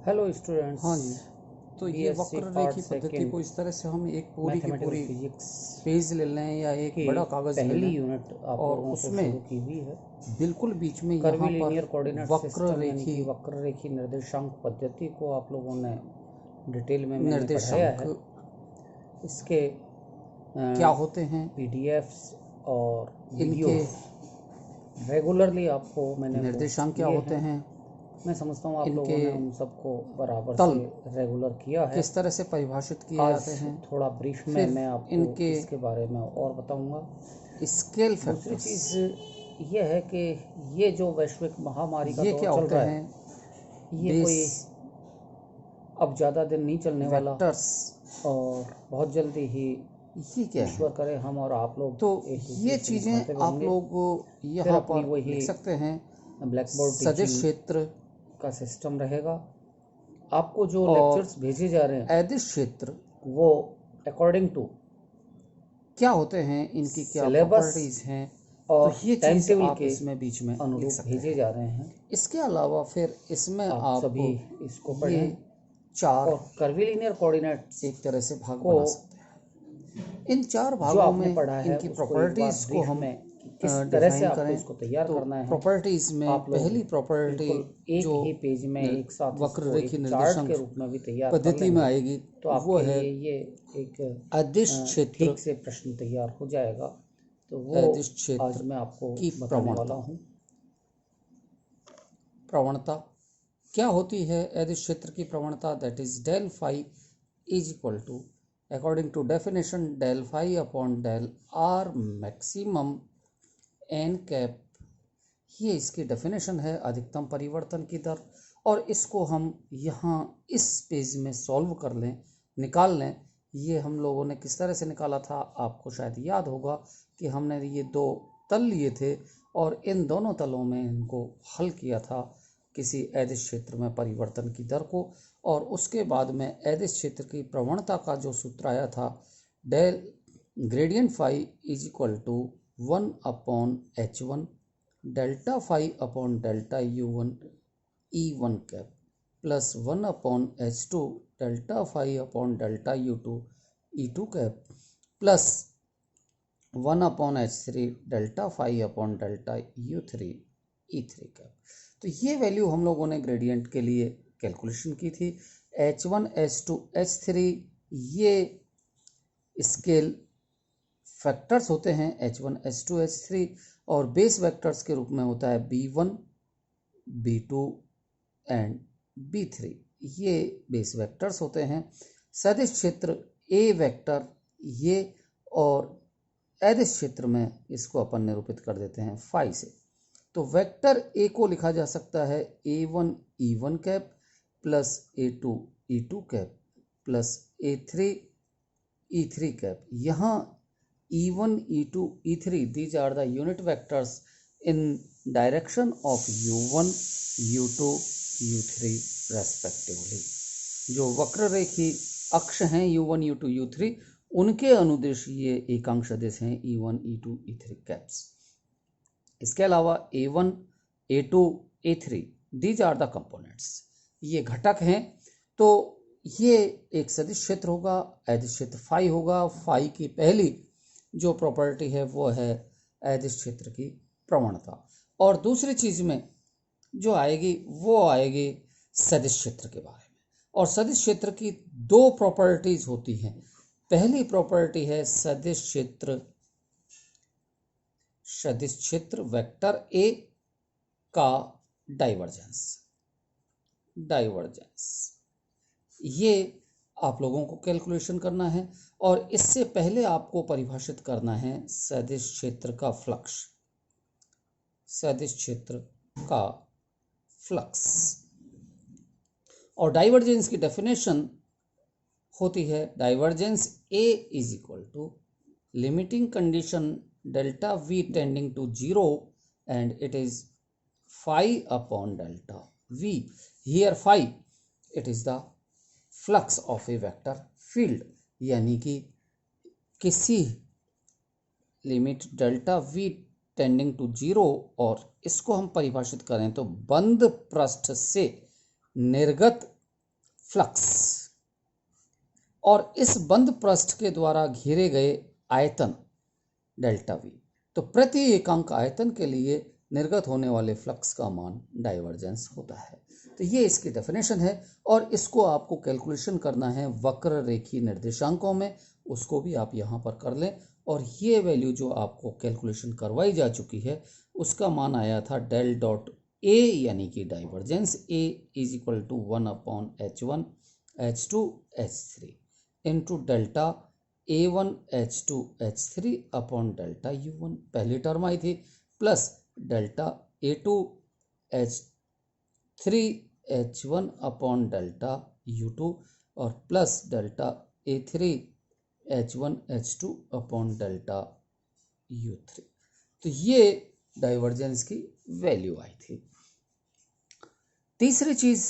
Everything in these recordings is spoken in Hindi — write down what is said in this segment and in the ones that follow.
Hello students. हाँ जी, तो ये बीएससी वक्र पार्ट रेखी पद्धति सेकंड को इस तरह से हम एक पूरी की मैथमेटिकल पूरी फिजिक्स पेज ले लें या एक की बड़ा कागज़ ले पहली लें यूनिट आप और लोगों से उसमें शुरू की हुई है। बिल्कुल बीच में यहाँ कर्वीलिनियर पर कोऑर्डिनेट वक्र सिस्टम यानी रेखी कि वक्र रेखी निर्देशांक पद्धति को आप लोगों ने डिटेल में मैंने पढ़ाया निर्देशांक है। इसके क्या होते हैं, पीडीएफ्स और इनके वीडियोस रेगुलरली आपको मैंने पोस्ट निर्देशांक क्या किए होते हैं, मैं समझता हूँ आप लोगों इनके ने उन सबको बराबर तल से रेगुलर किया है। किस तरह से परिभाषित किए आज जाते हैं, थोड़ा ब्रीफ में फिर मैं आपको इनके इसके बारे में और बताऊंगा। स्केल दूसरी फैक्टर्स चीज़ ये है कि ये जो वैश्विक महामारी का ये दौर क्या चल होते रहा है, हैं, ये बेस कोई अब ज़्यादा दिन नहीं चलने वाला वेक्टर्स और बहुत जल्दी ही ये क्या है। ईश्वर करे हम और आप लोग तो एक दूसरे ये से चीज़ें मुखातिब आप होंगे। लोग फिर यहाँ अपनी पर वही लिख सकते हैं। ब्लैक बोर्ड सदिश टीचिंग क्षेत्र का सिस्टम रहेगा। आपको जो और लेक्चर्स भेजे जा रहे हैं अदिश क्षेत्र वो अकॉर्डिंग टू क्या होते हैं, इनकी क्या सिलेबस प्रॉपर्टीज़ हैं, तो और ये टाइम चीज़ टेबल आप के इसमें बीच में लिख अनुरूप सकते भेजे हैं। जा रहे हैं। इसके अलावा फिर इसमें आप आप सभी इसको ये पढ़ें चार और कर्वीलिनियर कोऑर्डिनेट्स एक तरह से भाग को बना सकते हैं। इन चार जो भागों आपने में पढ़ा है इनकी उसको एक बार प्रॉपर्टीज़ को ब्रीफ हम में कि किस तरह से डिफाइन आपको करें। इसको तैयार तो करना है। प्रॉपर्टीज़ में आप लोग पहली प्रॉपर्टी बिल्कुल एक जो ही पेज में एक साथ वक्र इसको रेखी एक चार्ट निर्देशांक के रूप में भी तैयार कर पद्धति में लेंगे आएगी, तो वो आपके है लिए ये एक अदिश क्षेत्र। ठीक से प्रश्न तैयार हो जाएगा। तो वो अदिश आज क्षेत्र मैं आपको की बताने वाला हूँ। प्रवणता क्या होती है, अदिश क्षेत्र की प्रवणता that is del phi is equal to according to definition del phi upon del r maximum n cap. ये इसकी डेफिनेशन है, अधिकतम परिवर्तन की दर। और इसको हम यहाँ इस पेज में सॉल्व कर लें, निकाल लें। ये हम लोगों ने किस तरह से निकाला था, आपको शायद याद होगा कि हमने ये दो तल लिए थे और इन दोनों तलों में इनको हल किया था किसी अदिश क्षेत्र में परिवर्तन की दर को। और उसके बाद में अदिश क्षेत्र की प्रवणता का जो सूत्र आया था, del gradient phi is equal to 1/h1 delta phi upon delta u1 e1 cap plus 1/h2 delta phi upon delta u2 e2 cap plus 1/h3 delta phi upon delta u3 e3 cap. तो ये वैल्यू हम लोगों ने ग्रेडियंट के लिए कैलकुलेशन की थी। h1 h2 h3 ये स्केल फैक्टर्स होते हैं, h1 h2 h3, और बेस वेक्टर्स के रूप में होता है b1 b2 एंड b3। ये बेस वेक्टर्स होते हैं। सदिश क्षेत्र a वेक्टर ये, और अदिश क्षेत्र में इसको अपन निरूपित कर देते हैं फाई से। तो वेक्टर a को लिखा जा सकता है a1 e1 cap plus a2 e2 cap plus a3 e3 cap. यहाँ e1 e2 e3 these are the unit vectors in direction of u1 u2 u3 respectively। जो वक्र रेखी अक्ष हैं u1 u2 u3 उनके अनुदिश ये एकांक सदिश हैं e1 e2 e3 कैप्स। इसके अलावा a1 a2 a3 these are the components, ये घटक हैं। तो ये एक सदिश क्षेत्र होगा, अदिश क्षेत्र फाई होगा। फाई की पहली जो प्रॉपर्टी है वो है अदिश क्षेत्र की प्रवणता, और दूसरी चीज़ में जो आएगी वो आएगी सदिश क्षेत्र के बारे में। और सदिश क्षेत्र की दो प्रॉपर्टीज होती हैं। पहली प्रॉपर्टी है सदिश क्षेत्र वेक्टर ए का डाइवर्जेंस। ये आप लोगों को कैलकुलेशन करना है, और इससे पहले आपको परिभाषित करना है सदिश क्षेत्र का फ्लक्स। सदिश क्षेत्र का फ्लक्स और डाइवर्जेंस की डेफिनेशन होती है divergence A is equal to limiting condition delta V tending to 0 and it is phi upon delta V. Here phi it is the flux of a vector field, यानी कि किसी limit delta V tending to 0, और इसको हम परिभाषित करें तो बंद पृष्ठ से निर्गत फ्लक्स और इस बंद पृष्ठ के द्वारा घेरे गए आयतन डेल्टा वी, तो प्रति एकांक आयतन के लिए निर्गत होने वाले फ्लक्स का मान डाइवर्जेंस होता है। तो ये इसकी डेफिनेशन है और इसको आपको कैलकुलेशन करना है वक्र रेखीय निर्देशांकों में, उसको भी आप यहाँ पर कर लें। और ये वैल्यू जो आपको कैलकुलेशन करवाई जा चुकी है उसका मान आया था डेल डॉट ए, यानी कि divergence A is equal to 1/H1 H2 H3 into delta A1 H2 H3 upon delta U1 पहली टर्म आई थी, plus delta A2 H3 H1 upon delta U2 और plus delta A3 H1 H2 upon delta U3। तो ये डाइवर्जेंस की वैल्यू आई थी। तीसरी चीज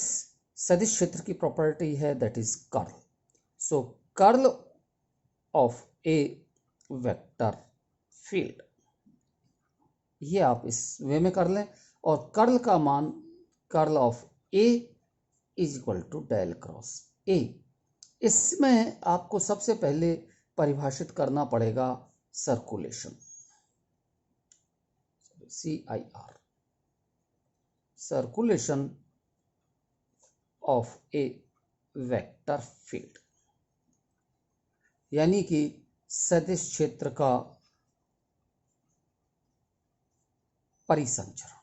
सदिश क्षेत्र की प्रॉपर्टी है, that is curl. So curl of a vector field, ये आप इस वे में कर लें और कर्ल का मान curl of A is equal to del cross A. इसमें आपको सबसे पहले परिभाषित करना पड़ेगा circulation, CIR, circulation of a vector field, यानी कि सदिश क्षेत्र का परिसंचरण।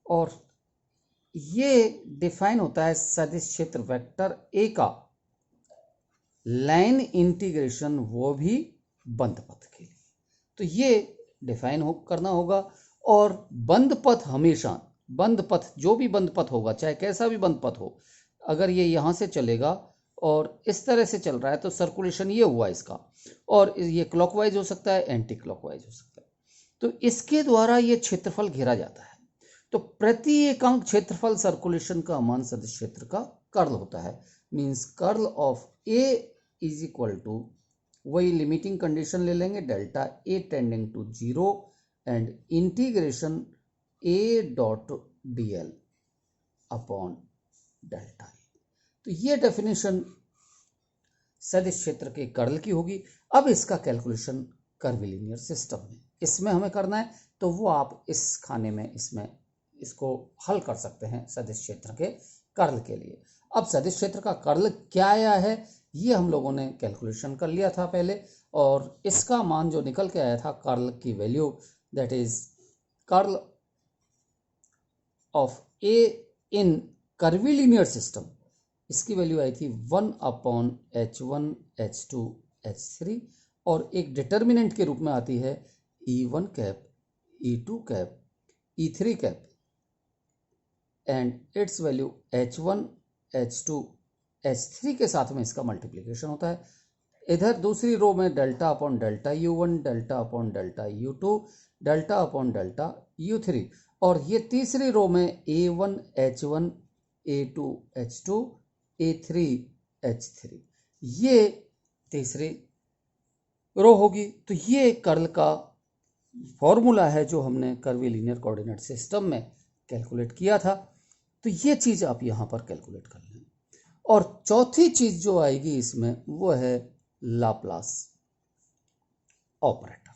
और ये डिफाइन होता है सदिश क्षेत्र वेक्टर ए का लाइन इंटीग्रेशन, वो भी बंद पथ के लिए। तो ये डिफाइन करना होगा। और बंद पथ हमेशा, बंद पथ जो भी बंद पथ होगा, चाहे कैसा भी बंद पथ हो, अगर ये यहाँ से चलेगा और इस तरह से चल रहा है तो सर्कुलेशन ये हुआ इसका, और ये क्लॉकवाइज हो सकता है, एंटी क्लॉकवाइज हो सकता है, तो इसके द्वारा ये क्षेत्रफल घेरा जाता है। तो प्रति एकांक क्षेत्रफल सर्कुलेशन का मान सदिश क्षेत्र का कर्ल होता है। Means curl of A is equal to, वही लिमिटिंग कंडीशन ले लेंगे, delta A tending to 0 and integration A dot D L upon delta A. तो ये डेफिनेशन सदिश क्षेत्र के कर्ल की होगी। अब इसका कैलकुलेशन कर्विलिनियर सिस्टम में इसमें हमें करना है, तो वो आप इस खाने में इसमें इसको हल कर सकते हैं सदिश क्षेत्र के कर्ल के लिए। अब सदिश क्षेत्र का कर्ल क्या आया है ये हम लोगों ने कैलकुलेशन कर लिया था पहले, और इसका मान जो निकल के आया था कर्ल की value, that is curl of A in curvilinear system, इसकी वैल्यू आई थी 1/H1 H2 H3 और एक डिटर्मिनेंट के रूप में आती है E1 cap E2 cap E3 cap and it's value H1 H2 H3 के साथ में इसका मल्टीप्लिकेशन होता है। इधर दूसरी रो में delta upon delta U1, delta upon delta U2, delta upon delta U3, और ये तीसरी रो में A1 H1 A2 H2 A3 H3, ये तीसरी रो होगी। तो ये कर्ल का फॉर्मूला है जो हमने कर्विलिनियर कोऑर्डिनेट सिस्टम में कैलकुलेट किया था। तो ये चीज आप यहां पर कैलकुलेट कर लें। और चौथी चीज जो आएगी इसमें वो है लाप्लास ऑपरेटर,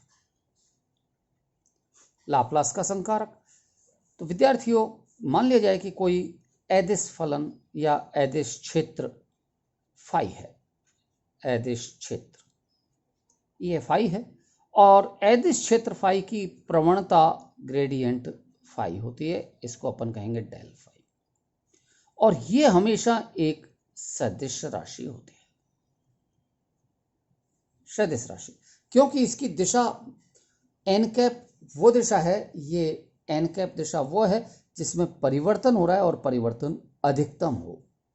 लाप्लास का संकारक। तो विद्यार्थियों, मान लिया जाए कि कोई अदिश फलन या अदिश क्षेत्र फाई है, अदिश क्षेत्र ये फाई है, और अदिश क्षेत्र फाई की प्रवणता ग्रेडियंट फाई होती है, इसको अपन कहेंगे डेल फाई, और ये हमेशा एक सदिश राशि होती है, सदिश राशि, क्योंकि इसकी दिशा एन कैप वो दिशा है, ये एन कैप दिशा वो है जिसमें परिवर्तन हो रहा है और परिवर्तन अधिकतम हो,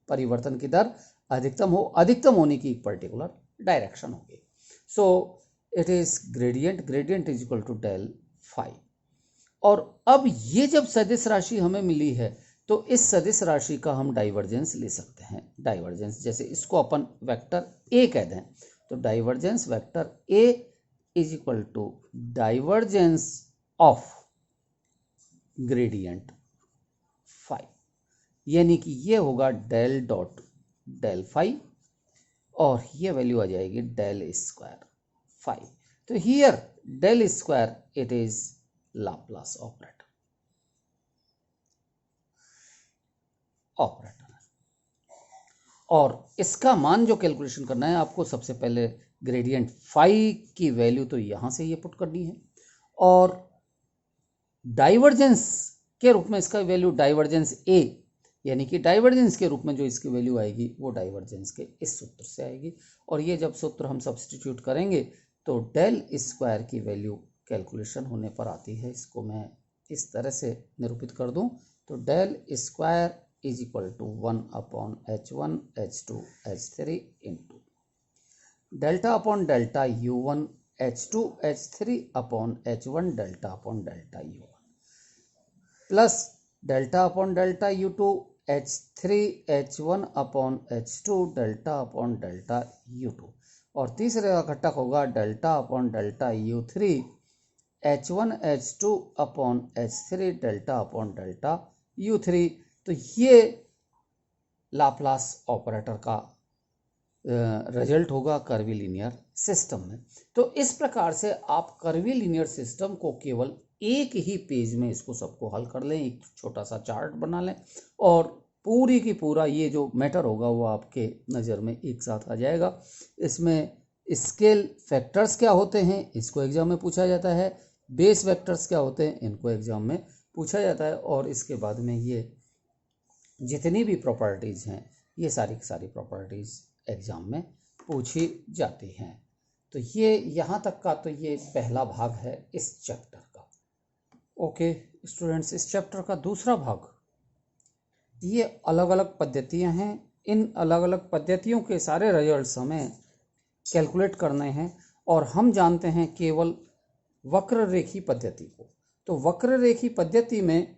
परिवर्तन की दर अधिकतम हो, अधिकतम होने की एक पर्टिकुलर डायरेक्शन होगी। So it is gradient, gradient is equal to del phi. और अब ये जब सदिश राशि हमें मिली है तो इस सदिश राशि का हम डाइवर्जेंस ले सकते हैं। डाइवर्जेंस जैसे इसको अपन वेक्टर ए कह दें, तो divergence vector A is equal to divergence of gradient phi. यानी कि ये होगा डेल डॉट डेल फाई और ये वैल्यू आ जाएगी डेल स्क्वायर फाई। तो here del square it is Laplace operator और इसका मान जो कैलकुलेशन करना है आपको, सबसे पहले ग्रेडियंट फाई की वैल्यू तो यहां से ये पुट करनी है और डाइवर्जेंस के रूप में इसका वैल्यू डाइवर्जेंस ए, यानी कि डाइवर्जेंस के रूप में जो इसकी वैल्यू आएगी वो डाइवर्जेंस के इस सूत्र से आएगी और ये जब सूत्र हम सब्स्टिट्यूट करेंगे तो डेल स्क्वायर की वैल्यू कैलकुलेशन होने पर आती है। इसको मैं इस तरह से निरूपित कर दूं तो del square is equal to 1/h1 h2 h3 into delta upon delta u1 h2 h3 upon h1 delta upon delta u1 plus delta upon delta u2 h3 h1 upon h2 delta upon delta u2 और तीसरे का घटक होगा delta upon delta u3 h1 h2 upon h3 delta upon delta u3। तो ये लाप्लास ऑपरेटर का रिजल्ट होगा कर्वीलिनियर सिस्टम में। तो इस प्रकार से आप कर्वीलिनियर सिस्टम को केवल एक ही पेज में इसको सबको हल कर लें, एक छोटा सा चार्ट बना लें और पूरी की पूरा ये जो मैटर होगा वो आपके नज़र में एक साथ आ जाएगा। इसमें स्केल फैक्टर्स क्या होते हैं इसको एग्जाम में पूछा जाता है, बेस वेक्टर्स क्या होते हैं इनको एग्जाम में पूछा जाता है और इसके बाद में ये जितनी भी प्रॉपर्टीज़ हैं ये सारी की सारी प्रॉपर्टीज़ एग्ज़ाम में पूछी जाती हैं। तो ये यहाँ तक का तो ये पहला भाग है इस चैप्टर का। ओके स्टूडेंट्स, इस चैप्टर का दूसरा भाग, ये अलग अलग पद्धतियाँ हैं, इन अलग अलग पद्धतियों के सारे रिजल्ट्स हमें कैलकुलेट करने हैं और हम जानते हैं केवल वक्र रेखी पद्धति को। तो वक्र रेखी पद्धति में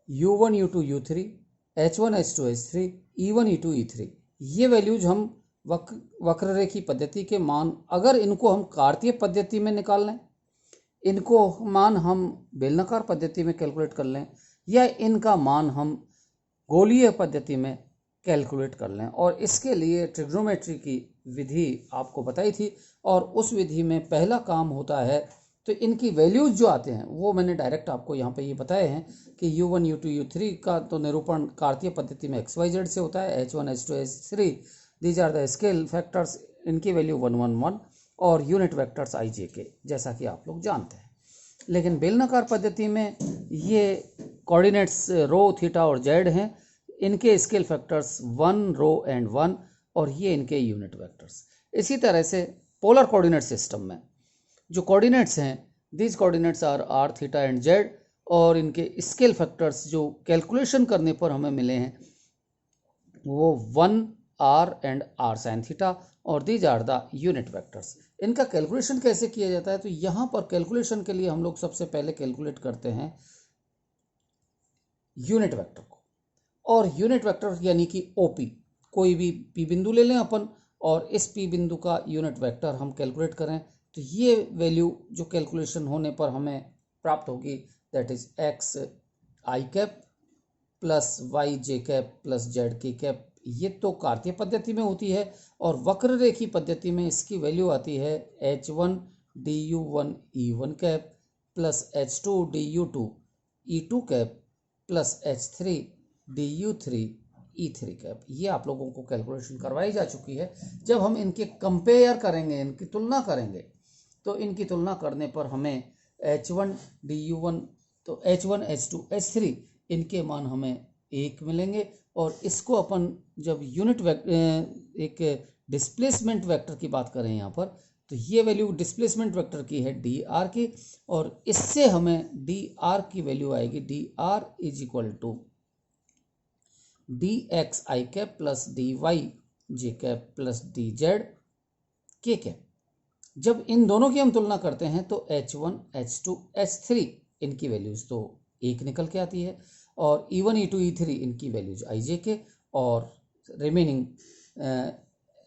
u1 u2 u3 h1 h2 h3 e1 e2 e3 ये वैल्यूज हम वक्र रेखी पद्धति के मान, अगर इनको हम कार्तीय पद्धति में निकाल लें, इनको मान हम बेलनाकार पद्धति में कैलकुलेट कर लें या इनका मान हम गोलीय पद्धति में कैलकुलेट कर लें और इसके लिए ट्रिग्नोमेट्री की विधि आपको बताई थी और उस विधि में पहला काम होता है तो इनकी वैल्यूज जो आते हैं वो मैंने डायरेक्ट आपको यहाँ पे ये बताए हैं कि u1 u2 u3 का तो निरूपण कार्तीय पद्धति में xyz से होता है, h1 h2 h3 these are the scale factors, इनकी वैल्यू 1 1 1 और unit vectors i j k जैसा कि आप लोग जानते हैं। लेकिन बेलनाकार पद्धति में ये कोऑर्डिनेट्स रो थीटा और z हैं, इनके स्केल फैक्टर्स 1 रो एंड 1 और ये इनके यूनिट वेक्टर्स। इसी तरह से पोलर कोऑर्डिनेट सिस्टम में जो कोऑर्डिनेट्स हैं these coordinates are r theta and z और इनके स्केल फैक्टर्स जो कैलकुलेशन करने पर हमें मिले हैं वो 1 r and r sine theta और these are the unit vectors. इनका कैलकुलेशन कैसे किया जाता है तो यहाँ पर कैलकुलेशन के लिए हम लोग सबसे पहले कैलकुलेट करते हैं यूनिट वेक्टर को और यूनिट वेक्टर यानी कि OP, कोई भी P बिंदु ले लें अपन और इस P बिंदु का यूनिट वेक्टर हम कैलकुलेट करें तो ये वैल्यू जो कैलकुलेशन होने पर हमें प्राप्त होगी that is x i cap plus y j cap plus z k cap. ये तो कार्तीय पद्धति में होती है और वक्र रेखी पद्धति में इसकी वैल्यू आती है h1 du1 e1 cap plus h2 du2 e2 cap plus h3 du3 e3 cap. ये आप लोगों को कैलकुलेशन करवाई जा चुकी है। जब हम इनके कंपेयर करेंगे, इनकी तुलना करेंगे तो इनकी तुलना करने पर हमें h1 du1 तो h1 h2 h3 इनके मान हमें 1 मिलेंगे और इसको अपन जब यूनिट एक डिस्प्लेसमेंट वेक्टर की बात करें यहाँ पर तो ये वैल्यू डिस्प्लेसमेंट वेक्टर की है dr की और इससे हमें dr की वैल्यू आएगी dr is equal to dx i cap plus dy j cap plus dz k cap. जब इन दोनों की हम तुलना करते हैं तो h1 h2 h3 इनकी वैल्यूज तो 1 निकल के आती है और e1 e2 e3 इनकी वैल्यूज i j k और remaining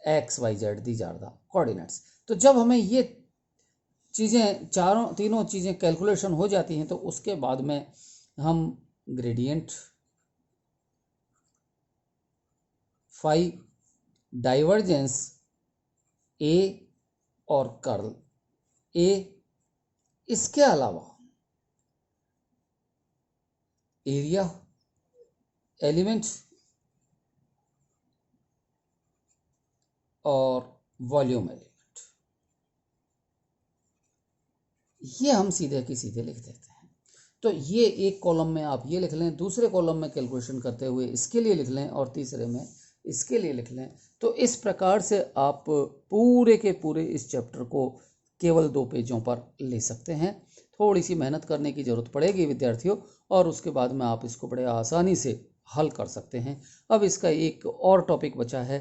x y z these are the coordinates. तो जब हमें ये चीज़ें तीनों चीज़ें कैलकुलेशन हो जाती हैं तो उसके बाद में हम ग्रेडियंट फाई डाइवर्जेंस ए और कर्ल ए, इसके अलावा एरिया एलिमेंट और वॉल्यूम एलिमेंट, ये हम सीधे की सीधे लिख देते हैं। तो ये एक कॉलम में आप ये लिख लें, दूसरे कॉलम में कैलकुलेशन करते हुए इसके लिए लिख लें और तीसरे में इसके लिए लिख लें। तो इस प्रकार से आप पूरे के पूरे इस चैप्टर को केवल 2 पेजों पर ले सकते हैं। थोड़ी सी मेहनत करने की ज़रूरत पड़ेगी विद्यार्थियों, और उसके बाद में आप इसको बड़े आसानी से हल कर सकते हैं। अब इसका एक और टॉपिक बचा है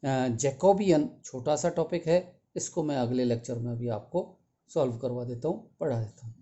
जैकोबियन, छोटा सा टॉपिक है, इसको मैं अगले लेक्चर में भी आपको सॉल्व करवा देता हूँ, पढ़ा देता हूँ।